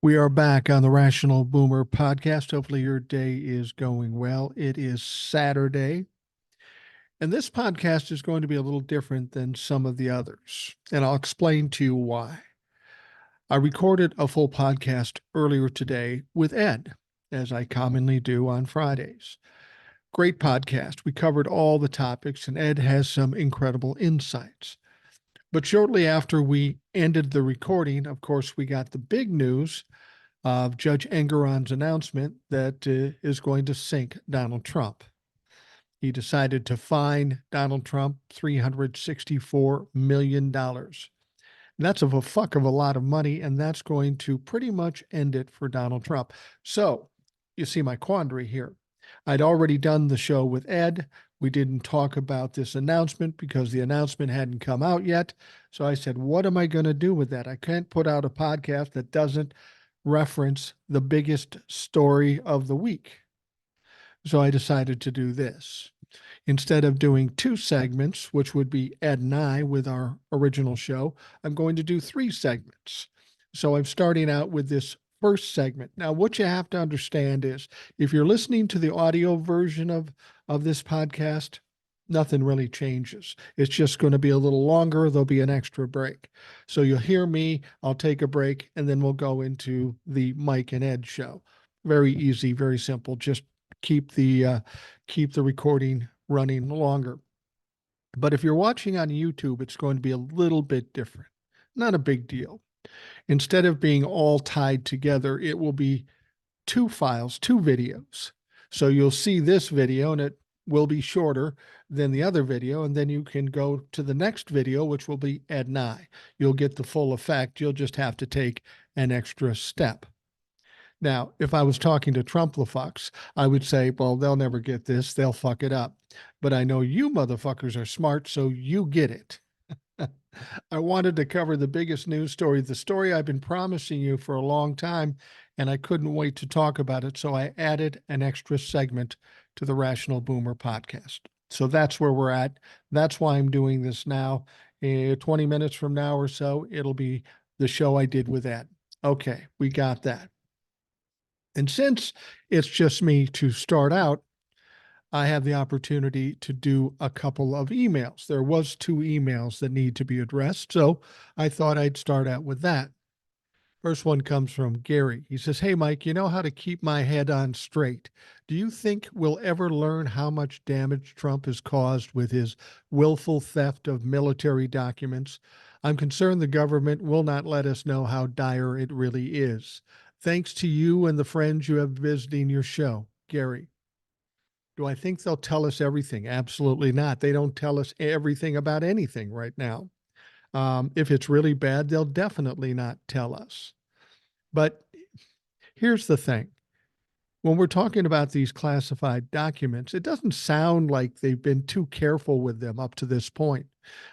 We are back on the Rational Boomer podcast. Hopefully, your day is going well. It is Saturday, and this podcast is going to be a little different than some of the others. And I'll explain to you why. I recorded a full podcast earlier today with Ed, as I commonly do on Fridays. Great podcast. We covered all the topics, and Ed has some incredible insights. But shortly after we ended the recording, of course, we got the big news of Judge Engoron's announcement that is going to sink Donald Trump. He decided to fine Donald Trump $364 million. That's a fuck of a lot of money, and that's going to pretty much end it for Donald Trump. So, you see my quandary here. I'd already done the show with Ed. We didn't talk about this announcement because the announcement hadn't come out yet. So I said, what am I going to do with that? I can't put out a podcast that doesn't reference the biggest story of the week. So I decided to do this. Instead of doing two segments, which would be Ed and I with our original show, I'm going to do three segments. So I'm starting out with this first segment. Now, what you have to understand is if you're listening to the audio version of this podcast, nothing really changes. It's just going to be a little longer. There'll be an extra break. So you'll hear me, I'll take a break, and then we'll go into the Mike and Ed show. Very easy, very simple. Just keep the recording running longer. But if you're watching on YouTube, it's going to be a little bit different. Not a big deal. Instead of being all tied together, it will be two files, two videos. So you'll see this video and it will be shorter than the other video. And then you can go to the next video, which will be Ed and I. You'll get the full effect. You'll just have to take an extra step. Now, if I was talking to Trump-la-fucks, I would say, well, they'll never get this. They'll fuck it up. But I know you motherfuckers are smart, so you get it. I wanted to cover the biggest news story, the story I've been promising you for a long time, and I couldn't wait to talk about it. So I added an extra segment to the Rational Boomer podcast. So that's where we're at. That's why I'm doing this now. 20 minutes from now or so, it'll be the show I did with Ed. Okay, we got that. And since it's just me to start out, I have the opportunity to do a couple of emails. There was two emails that need to be addressed, so I thought I'd start out with that. First one comes from Gary. He says, "Hey Mike, you know how to keep my head on straight. Do you think we'll ever learn how much damage Trump has caused with his willful theft of military documents? I'm concerned the government will not let us know how dire it really is. Thanks to you and the friends you have visiting your show, Gary." Do I think they'll tell us everything? Absolutely not. They don't tell us everything about anything right now. If it's really bad, they'll definitely not tell us. But here's the thing. When we're talking about these classified documents, it doesn't sound like they've been too careful with them up to this point.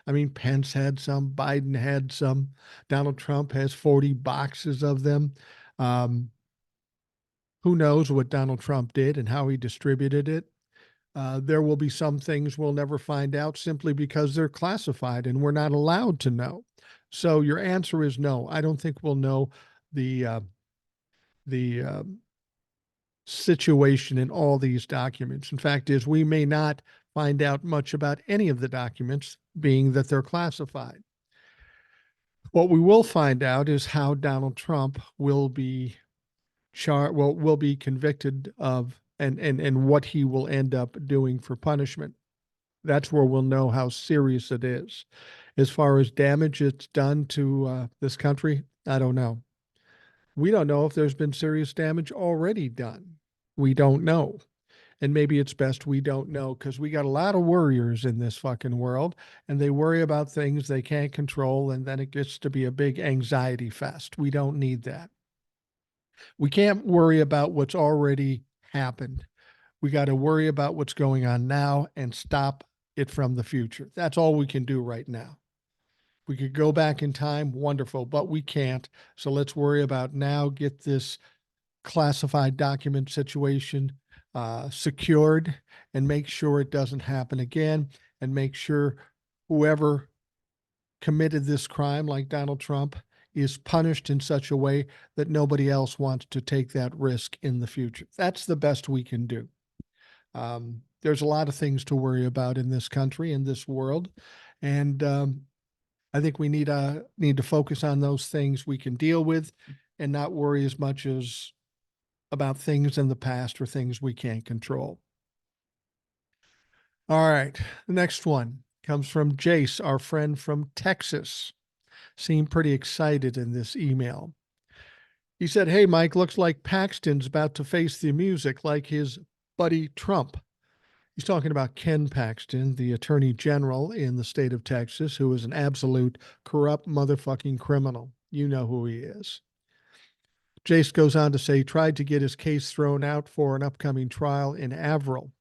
I mean, Pence had some, Biden had some, Donald Trump has 40 boxes of them. Who knows what Donald Trump did and how he distributed it? There will be some things we'll never find out simply because they're classified and we're not allowed to know. So your answer is no. I don't think we'll know the situation in all these documents. In fact, is we may not find out much about any of the documents, being that they're classified. What we will find out is how Donald Trump will be will be convicted of and what he will end up doing for punishment. That's where we'll know how serious it is. As far as damage it's done to this country, I don't know. We don't know if there's been serious damage already done. We don't know. And maybe it's best we don't know because we got a lot of worriers in this fucking world and they worry about things they can't control. And then it gets to be a big anxiety fest. We don't need that. We can't worry about what's already happened. We got to worry about what's going on now and stop it from the future. That's all we can do right now. We could go back in time, wonderful, but we can't. So let's worry about now, get this classified document situation secured and make sure it doesn't happen again and make sure whoever committed this crime like Donald Trump is punished in such a way that nobody else wants to take that risk in the future. That's the best we can do. There's a lot of things to worry about in this country, in this world, and I think we need to focus on those things we can deal with, and not worry as much as about things in the past or things we can't control. All right, the next one comes from Jace, our friend from Texas. Seemed pretty excited in this email. He said, "Hey, Mike, looks like Paxton's about to face the music like his buddy Trump." He's talking about Ken Paxton, the attorney general in the state of Texas, who is an absolute corrupt motherfucking criminal. You know who he is. Jace goes on to say he tried to get his case thrown out for an upcoming trial in Avril.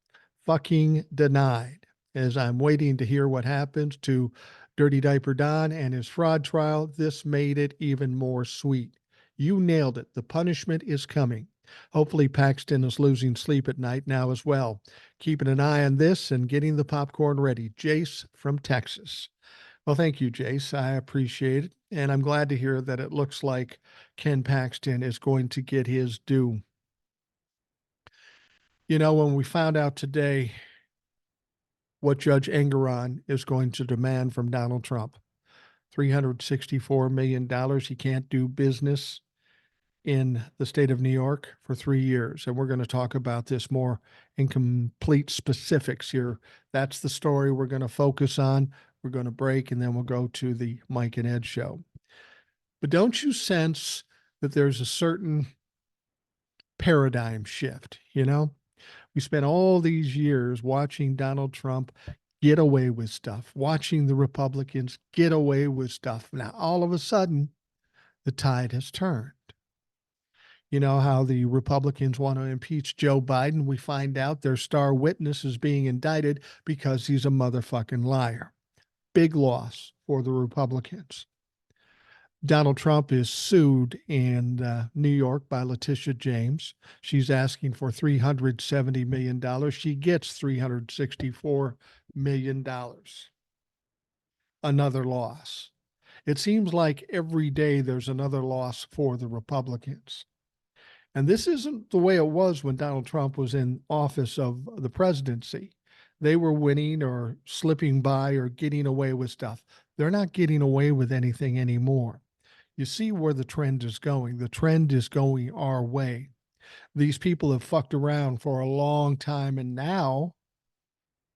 Fucking denied. As I'm waiting to hear what happens to Dirty Diaper Don and his fraud trial, this made it even more sweet. You nailed it. The punishment is coming. Hopefully, Paxton is losing sleep at night now as well. Keeping an eye on this and getting the popcorn ready. Jace from Texas. Well, thank you, Jace. I appreciate it. And I'm glad to hear that it looks like Ken Paxton is going to get his due. You know, when we found out today what Judge Engoron is going to demand from Donald Trump, $364 million, he can't do business in the state of New York for 3 years. And we're going to talk about this more in complete specifics here. That's the story we're going to focus on. We're going to break, and then we'll go to the Mike and Ed show. But don't you sense that there's a certain paradigm shift? You know, we spent all these years watching Donald Trump get away with stuff, watching the Republicans get away with stuff. Now, all of a sudden, the tide has turned. You know how the Republicans want to impeach Joe Biden? We find out their star witness is being indicted because he's a motherfucking liar. Big loss for the Republicans. Donald Trump is sued in New York by Letitia James. She's asking for $370 million. She gets $364 million. Another loss. It seems like every day there's another loss for the Republicans. And this isn't the way it was when Donald Trump was in office of the presidency. They were winning or slipping by or getting away with stuff. They're not getting away with anything anymore. You see where the trend is going. The trend is going our way. These people have fucked around for a long time, and now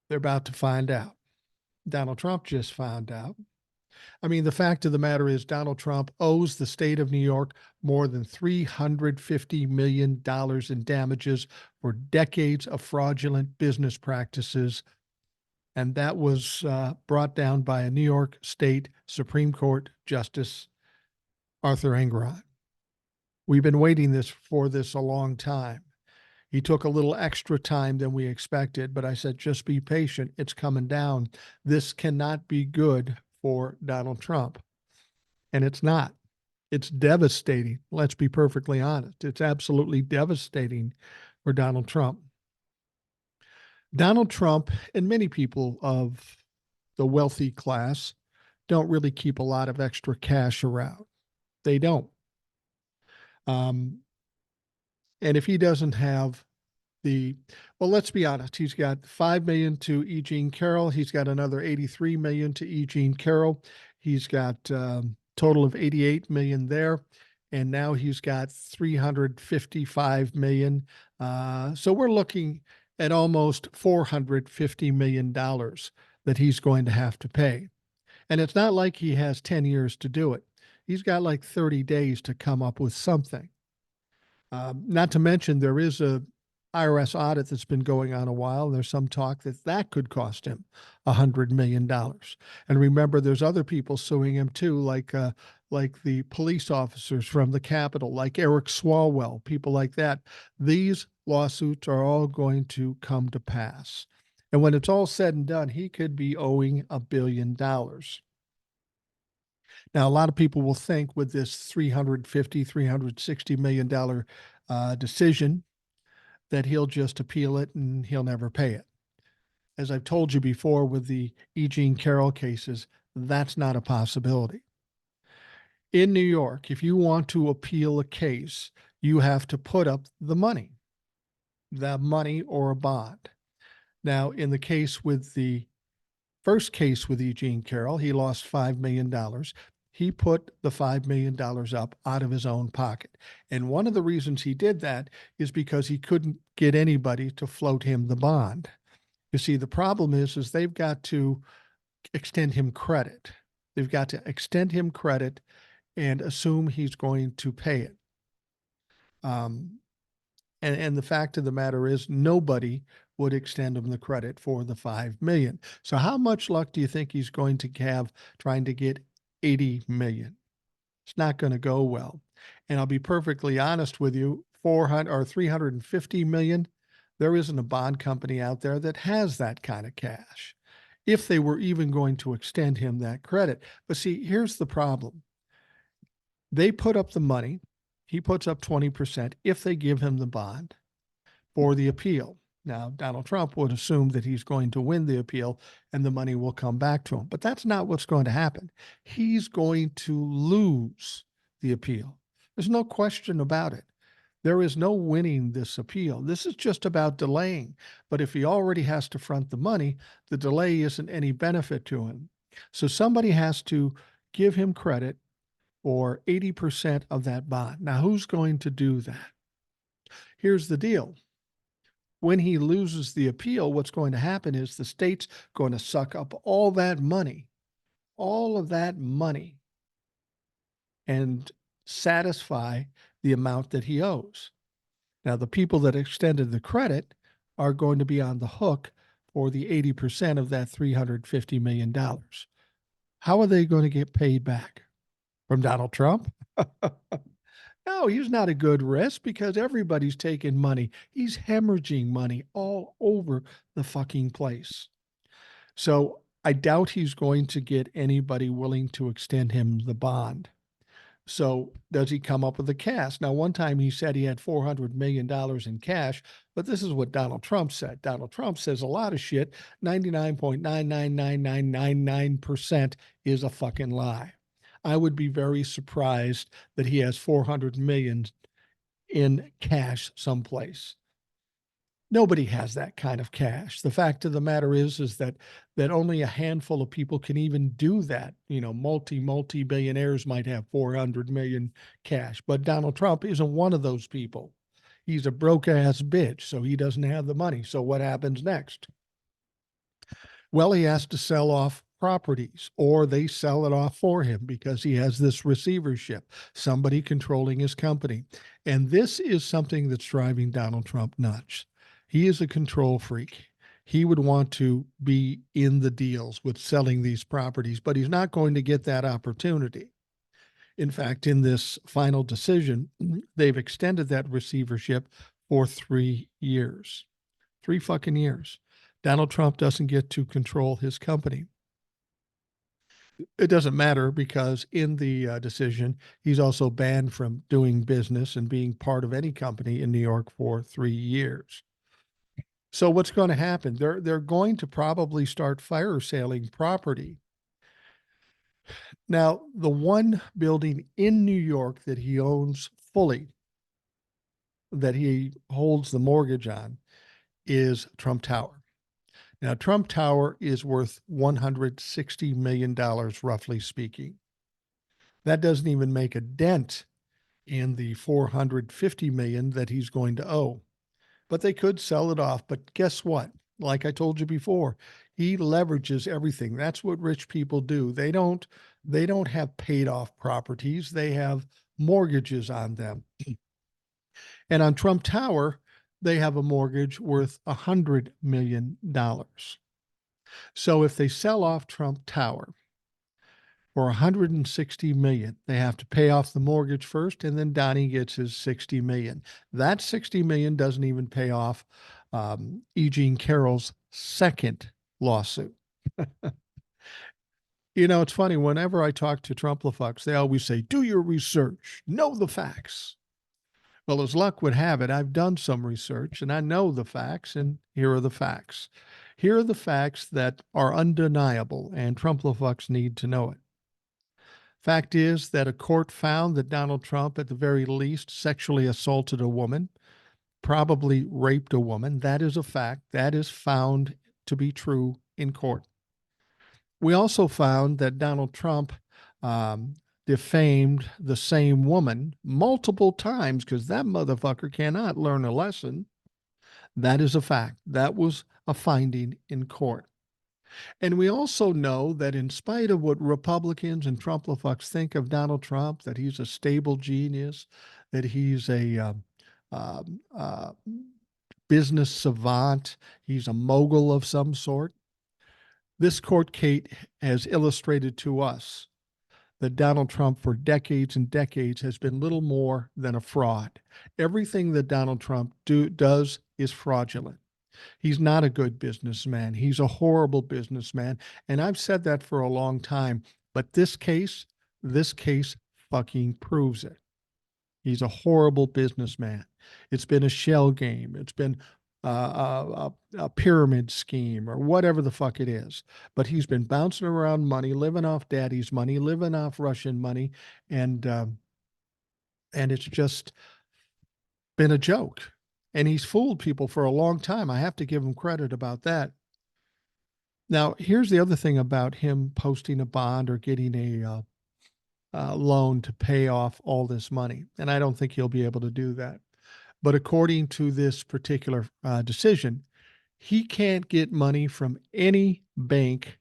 they're about to find out. Donald Trump just found out. I mean, the fact of the matter is Donald Trump owes the state of New York more than $350 million in damages for decades of fraudulent business practices. And that was brought down by a New York State Supreme Court Justice, Arthur Engoron. We've been waiting for this a long time. He took a little extra time than we expected, but I said, just be patient. It's coming down. This cannot be good for Donald Trump. And it's not. It's devastating. Let's be perfectly honest. It's absolutely devastating for Donald Trump. Donald Trump and many people of the wealthy class don't really keep a lot of extra cash around. They don't. And if he doesn't have well, let's be honest, he's got $5 million to E. Jean Carroll. He's got another $83 million to E. Jean Carroll. He's got total of $88 million there. And now he's got $355 million. So we're looking at almost $450 million that he's going to have to pay. And it's not like he has 10 years to do it. He's got like 30 days to come up with something. Not to mention, there is a IRS audit that's been going on a while. There's some talk that could cost him $100 million. And remember, there's other people suing him too, like the police officers from the Capitol, like Eric Swalwell, people like that. These lawsuits are all going to come to pass. And when it's all said and done, he could be owing $1 billion. Now, a lot of people will think with this $360 million decision that he'll just appeal it and he'll never pay it. As I've told you before with the E. Jean Carroll cases, that's not a possibility. In New York, if you want to appeal a case, you have to put up the money or a bond. Now, in the case with the first case with Eugene Carroll, he lost $5 million. He put the $5 million up out of his own pocket. And one of the reasons he did that is because he couldn't get anybody to float him the bond. You see, the problem is they've got to extend him credit. They've got to extend him credit and assume he's going to pay it. And the fact of the matter is nobody would extend him the credit for the 5 million. So how much luck do you think he's going to have trying to get 80 million? It's not going to go well. And I'll be perfectly honest with you, 400 or 350 million, there isn't a bond company out there that has that kind of cash. If they were even going to extend him that credit. But see, here's the problem. They put up the money. He puts up 20% if they give him the bond for the appeal. Now, Donald Trump would assume that he's going to win the appeal and the money will come back to him. But that's not what's going to happen. He's going to lose the appeal. There's no question about it. There is no winning this appeal. This is just about delaying. But if he already has to front the money, the delay isn't any benefit to him. So somebody has to give him credit for 80% of that bond. Now, who's going to do that? Here's the deal. When he loses the appeal, what's going to happen is the state's going to suck up all of that money, and satisfy the amount that he owes. Now, the people that extended the credit are going to be on the hook for the 80% of that $350 million. How are they going to get paid back? From Donald Trump? No, he's not a good risk because everybody's taking money. He's hemorrhaging money all over the fucking place. So I doubt he's going to get anybody willing to extend him the bond. So does he come up with the cash? Now, one time he said he had $400 million in cash, but this is what Donald Trump said. Donald Trump says a lot of shit. 99.99999% is a fucking lie. I would be very surprised that he has 400 million in cash someplace. Nobody has that kind of cash. The fact of the matter is that only a handful of people can even do that. You know, multi billionaires might have 400 million cash, but Donald Trump isn't one of those people. He's a broke ass bitch, so he doesn't have the money. So what happens next? Well, he has to sell off properties, or they sell it off for him because he has this receivership, somebody controlling his company. And this is something that's driving Donald Trump nuts. He is a control freak. He would want to be in the deals with selling these properties, but he's not going to get that opportunity. In fact, in this final decision, they've extended that receivership for 3 years. 3 fucking years. Donald Trump doesn't get to control his company. It doesn't matter because in the decision, he's also banned from doing business and being part of any company in New York for 3 years. So what's going to happen? They're going to probably start fire selling property. Now, the one building in New York that he owns fully, that he holds the mortgage on, is Trump Tower. Now, Trump Tower is worth $160 million, roughly speaking. That doesn't even make a dent in the $450 million that he's going to owe. But they could sell it off. But guess what? Like I told you before, he leverages everything. That's what rich people do. They don't have paid off properties. They have mortgages on them. And on Trump Tower, they have a mortgage worth $100 million. So if they sell off Trump Tower for 160 million, they have to pay off the mortgage first, and then Donnie gets his 60 million. That 60 million doesn't even pay off Eugene Carroll's second lawsuit. You know, it's funny. Whenever I talk to Trump-la-fucks, they always say, do your research, know the facts. Well, as luck would have it, I've done some research and I know the facts, and here are the facts. Here are the facts that are undeniable, and Trump-la-fucks need to know it. Fact is that a court found that Donald Trump, at the very least, sexually assaulted a woman, probably raped a woman. That is a fact. That is found to be true in court. We also found that Donald Trump um, defamed the same woman multiple times because that motherfucker cannot learn a lesson. That is a fact. That was a finding in court. And we also know that in spite of what Republicans and Trumplafucks think of Donald Trump, that he's a stable genius, that he's a um, uh, business savant, he's a mogul of some sort, this court case has illustrated to us that Donald Trump, for decades and decades, has been little more than a fraud. Everything that Donald Trump does is fraudulent. He's not a good businessman. He's a horrible businessman. And I've said that for a long time. But this case fucking proves it. He's a horrible businessman. It's been a shell game. It's been a pyramid scheme or whatever the fuck it is. But he's been bouncing around money, living off daddy's money, living off Russian money, and it's just been a joke. And he's fooled people for a long time. I have to give him credit about that. Now, here's the other thing about him posting a bond or getting a loan to pay off all this money. And I don't think he'll be able to do that. But according to this particular decision, he can't get money from any bank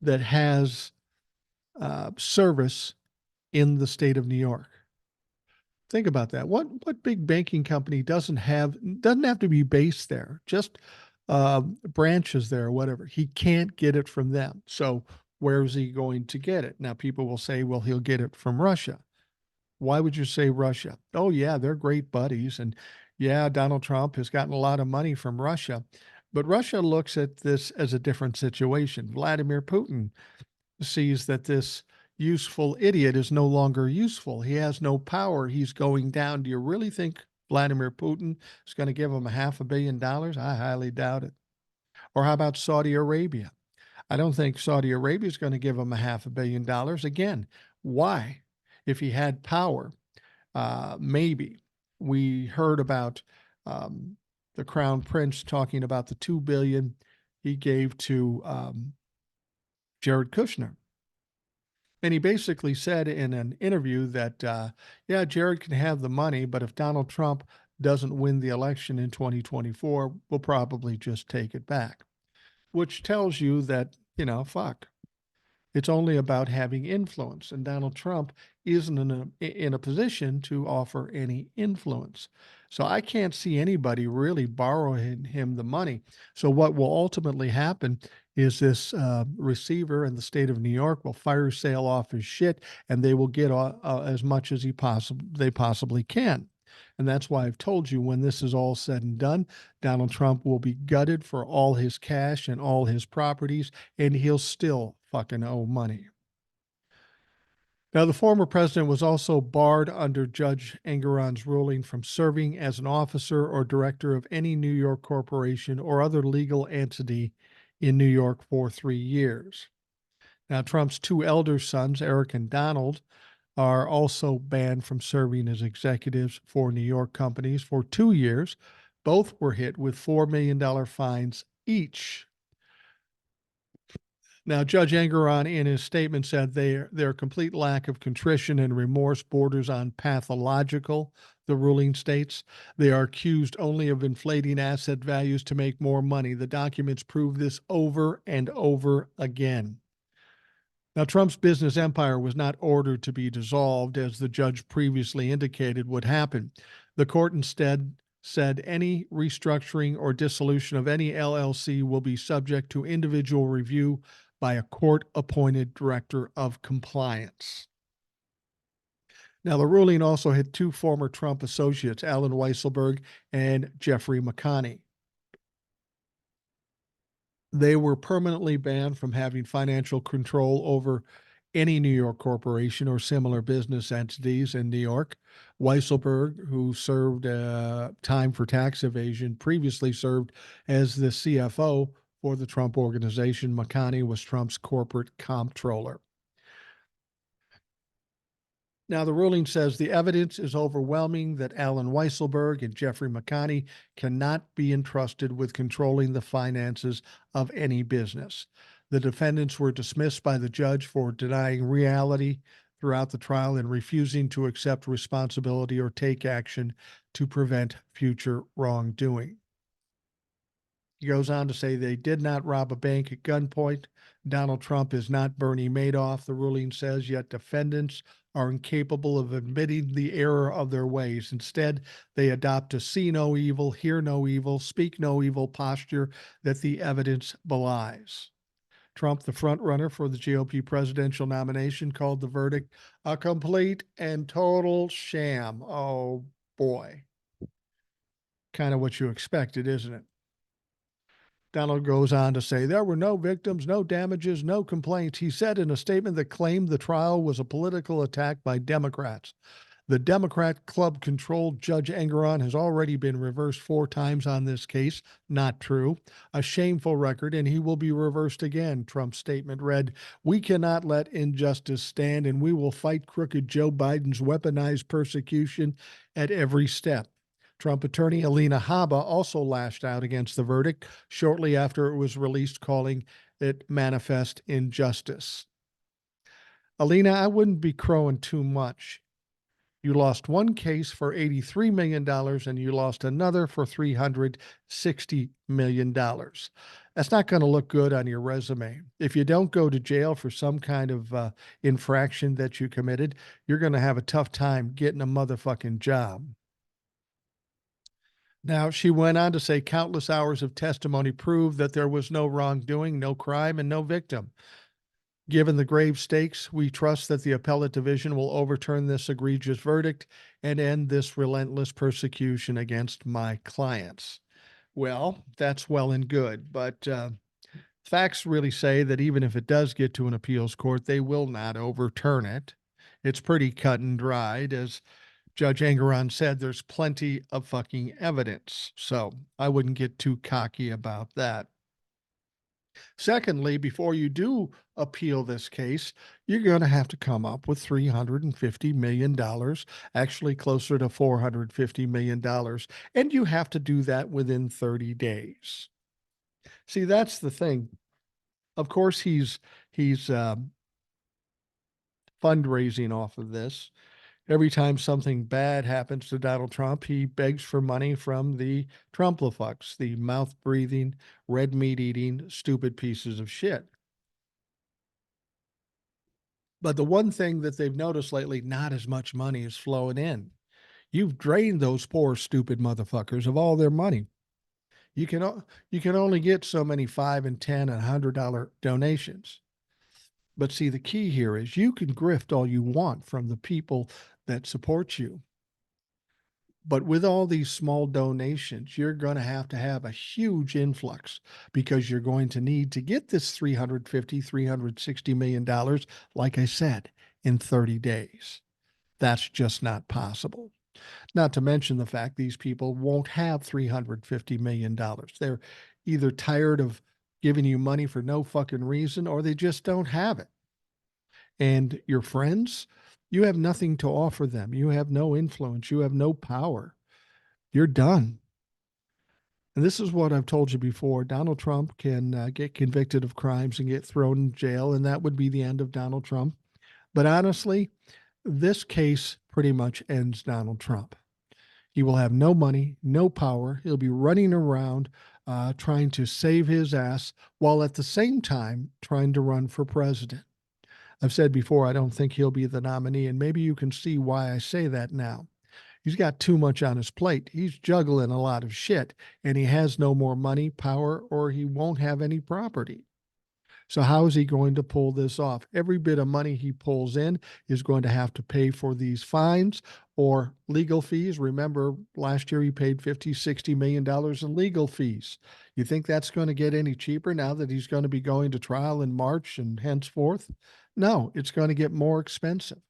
that has service in the state of New York. Think about that. What big banking company doesn't have to be based there, just branches there or whatever. He can't get it from them. So where is he going to get it? Now people will say, well, he'll get it from Russia. Why would you say Russia? Oh yeah, they're great buddies, and yeah, Donald Trump has gotten a lot of money from Russia, but Russia looks at this as a different situation. Vladimir Putin sees that this useful idiot is no longer useful. He has no power. He's going down. Do you really think Vladimir Putin is going to give him $500 million? I highly doubt it. Or how about Saudi Arabia? I don't think Saudi Arabia is going to give him $500 million. Again, why? If he had power, maybe. We heard about the Crown Prince talking about the $2 billion he gave to Jared Kushner. And he basically said in an interview that, yeah, Jared can have the money, but if Donald Trump doesn't win the election in 2024, we'll probably just take it back, which tells you that, fuck. It's only about having influence, and Donald Trump isn't in a position to offer any influence. So I can't see anybody really borrowing him the money. So what will ultimately happen is this receiver in the state of New York will fire sale off his shit, and they will get as much as they possibly can. And that's why I've told you, when this is all said and done, Donald Trump will be gutted for all his cash and all his properties, and he'll still fucking owe money. Now, the former president was also barred under Judge Engoron's ruling from serving as an officer or director of any New York corporation or other legal entity in New York for 3 years. Now, Trump's two elder sons, Eric and Donald, are also banned from serving as executives for New York companies for 2 years. Both were hit with $4 million fines each. Now, Judge Engoron, in his statement, said their complete lack of contrition and remorse borders on pathological, the ruling states. They are accused only of inflating asset values to make more money. The documents prove this over and over again. Now, Trump's business empire was not ordered to be dissolved, as the judge previously indicated would happen. The court instead said any restructuring or dissolution of any LLC will be subject to individual review by a court-appointed director of compliance. Now, the ruling also hit two former Trump associates, Alan Weisselberg and Jeffrey McConney. They were permanently banned from having financial control over any New York corporation or similar business entities in New York. Weisselberg, who served time for tax evasion, previously served as the CFO for the Trump organization. McConney was Trump's corporate comptroller. Now, the ruling says the evidence is overwhelming that Alan Weisselberg and Jeffrey McConney cannot be entrusted with controlling the finances of any business. The defendants were dismissed by the judge for denying reality throughout the trial and refusing to accept responsibility or take action to prevent future wrongdoing. He goes on to say they did not rob a bank at gunpoint. Donald Trump is not Bernie Madoff, the ruling says, yet defendants are incapable of admitting the error of their ways. Instead, they adopt a see no evil, hear no evil, speak no evil posture that the evidence belies. Trump, the frontrunner for the GOP presidential nomination, called the verdict a complete and total sham. Oh boy. Kind of what you expected, isn't it? Donald goes on to say there were no victims, no damages, no complaints. He said in a statement that claimed the trial was a political attack by Democrats. The Democrat club controlled Judge Engeron has already been reversed 4 times on this case. Not true. A shameful record, and he will be reversed again. Trump's statement read, "We cannot let injustice stand, and we will fight crooked Joe Biden's weaponized persecution at every step." Trump attorney Alina Habba also lashed out against the verdict shortly after it was released, calling it manifest injustice. Alina, I wouldn't be crowing too much. You lost one case for $83 million and you lost another for $360 million. That's not going to look good on your resume. If you don't go to jail for some kind of infraction that you committed, you're going to have a tough time getting a motherfucking job. Now, she went on to say countless hours of testimony prove that there was no wrongdoing, no crime, and no victim. Given the grave stakes, we trust that the appellate division will overturn this egregious verdict and end this relentless persecution against my clients. Well, that's well and good, but facts really say that even if it does get to an appeals court, they will not overturn it. It's pretty cut and dried. As Judge Engeron said, there's plenty of fucking evidence. So I wouldn't get too cocky about that. Secondly, before you do appeal this case, you're going to have to come up with $350 million, actually closer to $450 million. And you have to do that within 30 days. See, that's the thing. Of course, he's fundraising off of this. Every time something bad happens to Donald Trump, he begs for money from the Trumplafucks, the mouth-breathing, red meat-eating, stupid pieces of shit. But the one thing that they've noticed lately, not as much money is flowing in. You've drained those poor, stupid motherfuckers of all their money. You can only get so many $5 and $10 and $100 donations. But see, the key here is you can grift all you want from the people that support you. But with all these small donations, you're going to have a huge influx because you're going to need to get this $360 million, like I said, in 30 days. That's just not possible. Not to mention the fact these people won't have $350 million. They're either tired of giving you money for no fucking reason or they just don't have it. And your friends, you have nothing to offer them. You have no influence. You have no power. You're done. And this is what I've told you before. Donald Trump can get convicted of crimes and get thrown in jail, and that would be the end of Donald Trump. But honestly, this case pretty much ends Donald Trump. He will have no money, no power. He'll be running around trying to save his ass while at the same time trying to run for president. I've said before, I don't think he'll be the nominee, and maybe you can see why I say that now. He's got too much on his plate. He's juggling a lot of shit, and he has no more money, power, or he won't have any property. So how is he going to pull this off? Every bit of money he pulls in is going to have to pay for these fines or legal fees. Remember, last year he paid $50-60 million in legal fees. You think that's going to get any cheaper now that he's going to be going to trial in March and henceforth? No, it's going to get more expensive.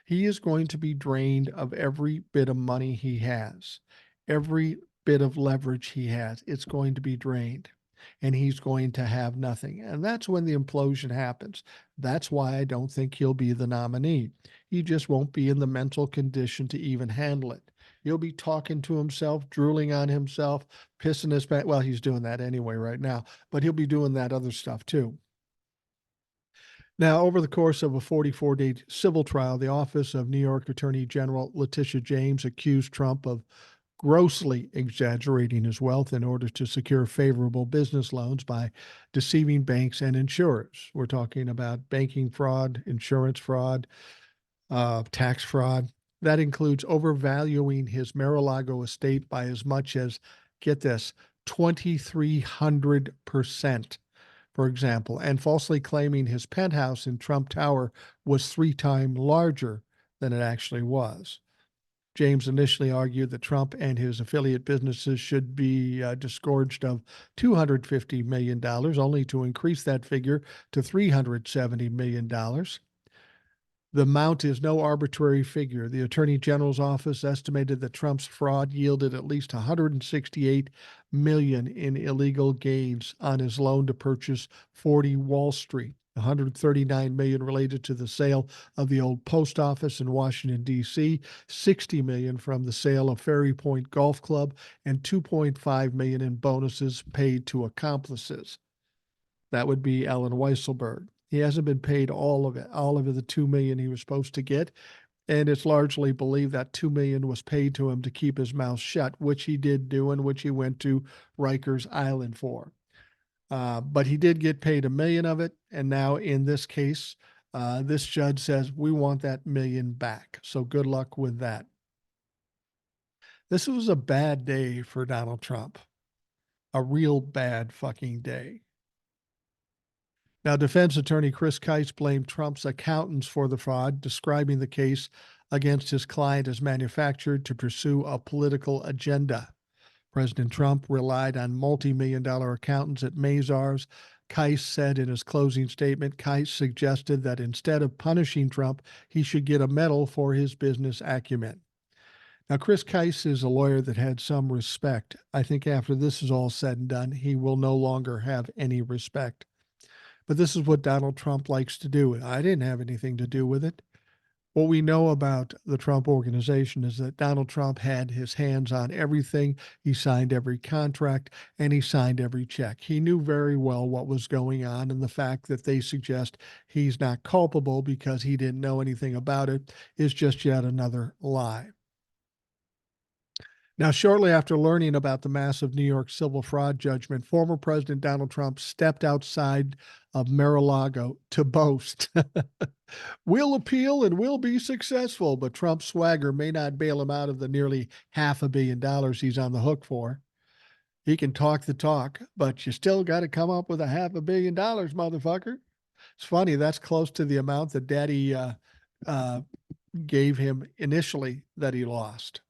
He is going to be drained of every bit of money he has, every bit of leverage he has. It's going to be drained. and he's going to have nothing. And that's when the implosion happens. That's why I don't think he'll be the nominee. He just won't be in the mental condition to even handle it. He'll be talking to himself, drooling on himself, pissing his pants. Well, he's doing that anyway right now, but he'll be doing that other stuff too. Now, over the course of a 44-day civil trial, the office of New York Attorney General Letitia James accused Trump of grossly exaggerating his wealth in order to secure favorable business loans by deceiving banks and insurers. We're talking about banking fraud, insurance fraud, tax fraud. That includes overvaluing his Mar-a-Lago estate by as much as, get this, 2,300%, for example, and falsely claiming his penthouse in Trump Tower was 3 times larger than it actually was. James initially argued that Trump and his affiliate businesses should be disgorged of $250 million, only to increase that figure to $370 million. The amount is no arbitrary figure. The Attorney General's office estimated that Trump's fraud yielded at least $168 million in illegal gains on his loan to purchase 40 Wall Street. $139 million related to the sale of the old post office in Washington, D.C., $60 million from the sale of Ferry Point Golf Club, and $2.5 million in bonuses paid to accomplices. That would be Alan Weisselberg. He hasn't been paid all of the $2 million he was supposed to get, and it's largely believed that $2 million was paid to him to keep his mouth shut, which he did do, and which he went to Rikers Island for. But he did get paid $1 million of it, and now in this case, this judge says we want that $1 million back. So good luck with that. This was a bad day for Donald Trump, a real bad fucking day. Now, defense attorney Chris Kice blamed Trump's accountants for the fraud, describing the case against his client as manufactured to pursue a political agenda. President Trump relied on multi-million-dollar accountants at Mazars. Kice said in his closing statement, Kice suggested that instead of punishing Trump, he should get a medal for his business acumen. Now, Chris Kice is a lawyer that had some respect. I think after this is all said and done, he will no longer have any respect. But this is what Donald Trump likes to do. I didn't have anything to do with it. What we know about the Trump organization is that Donald Trump had his hands on everything. He signed every contract and he signed every check. He knew very well what was going on, and the fact that they suggest he's not culpable because he didn't know anything about it is just yet another lie. Now, shortly after learning about the massive New York civil fraud judgment, former President Donald Trump stepped outside of Mar-a-Lago to boast. We'll appeal and we'll be successful, but Trump's swagger may not bail him out of the nearly $500 million he's on the hook for. He can talk the talk, but you still got to come up with $500 million, motherfucker. It's funny, that's close to the amount that Daddy gave him initially that he lost.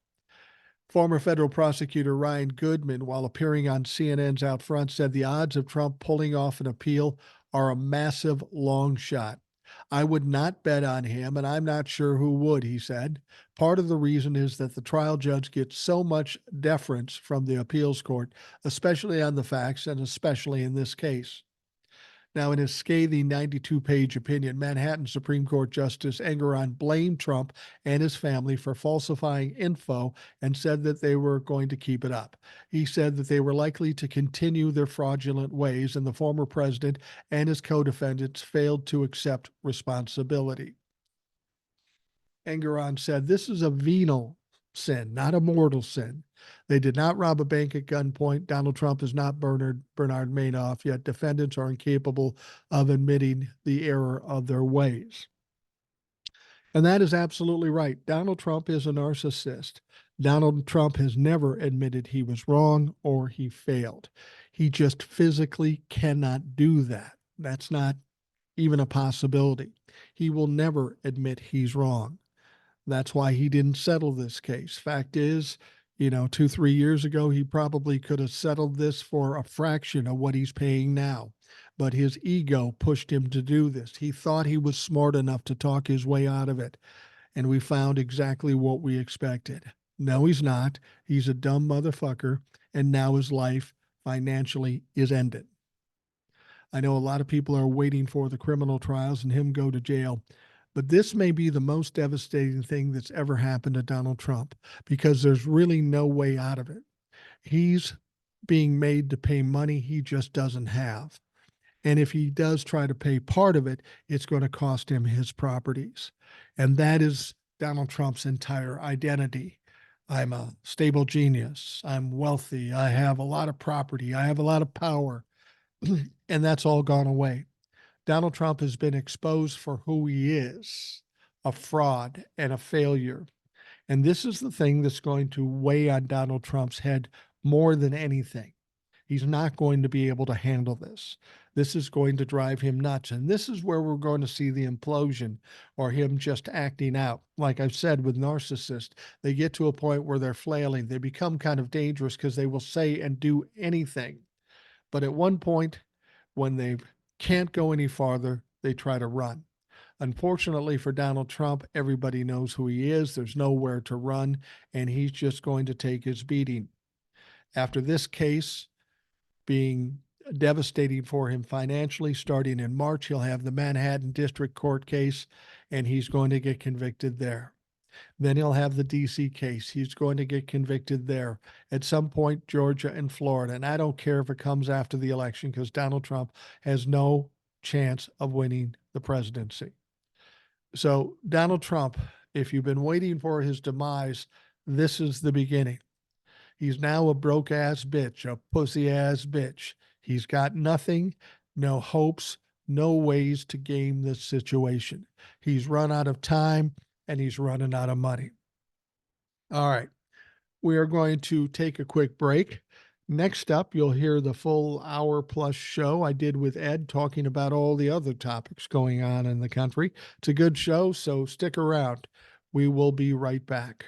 Former federal prosecutor Ryan Goodman, while appearing on CNN's Out Front, said the odds of Trump pulling off an appeal are a massive long shot. I would not bet on him, and I'm not sure who would, he said. Part of the reason is that the trial judge gets so much deference from the appeals court, especially on the facts and especially in this case. Now, in his scathing 92-page opinion, Manhattan Supreme Court Justice Engoron blamed Trump and his family for falsifying info and said that they were going to keep it up. He said that they were likely to continue their fraudulent ways, and the former president and his co-defendants failed to accept responsibility. Engoron said, "This is a venal sin, not a mortal sin. They did not rob a bank at gunpoint. Donald Trump is not Bernard Madoff, yet defendants are incapable of admitting the error of their ways." And that is absolutely right. Donald Trump is a narcissist. Donald Trump has never admitted he was wrong or he failed. He just physically cannot do that. That's not even a possibility. He will never admit he's wrong. That's why he didn't settle this case. Fact is, 2-3 years ago, he probably could have settled this for a fraction of what he's paying now. But his ego pushed him to do this. He thought he was smart enough to talk his way out of it. And we found exactly what we expected. No, he's not. He's a dumb motherfucker. And now his life financially is ended. I know a lot of people are waiting for the criminal trials and him go to jail, but this may be the most devastating thing that's ever happened to Donald Trump because there's really no way out of it. He's being made to pay money he just doesn't have. And if he does try to pay part of it, it's going to cost him his properties. And that is Donald Trump's entire identity. I'm a stable genius. I'm wealthy. I have a lot of property. I have a lot of power. And that's all gone away. Donald Trump has been exposed for who he is, a fraud and a failure. And this is the thing that's going to weigh on Donald Trump's head more than anything. He's not going to be able to handle this. This is going to drive him nuts. And this is where we're going to see the implosion or him just acting out. Like I've said with narcissists, they get to a point where they're flailing. They become kind of dangerous because they will say and do anything. But at one point, when they can't go any farther, they try to run. Unfortunately for Donald Trump, everybody knows who he is. There's nowhere to run, and he's just going to take his beating. After this case being devastating for him financially, starting in March, he'll have the Manhattan District Court case, and he's going to get convicted there. Then he'll have the DC case. He's going to get convicted there. At some point, Georgia and Florida. And I don't care if it comes after the election because Donald Trump has no chance of winning the presidency. So, Donald Trump, if you've been waiting for his demise, this is the beginning. He's now a broke ass bitch, a pussy ass bitch. He's got nothing, no hopes, no ways to game this situation. He's run out of time and he's running out of money. All right. We are going to take a quick break. Next up, you'll hear the full hour plus show I did with Ed talking about all the other topics going on in the country. It's a good show, so stick around. We will be right back.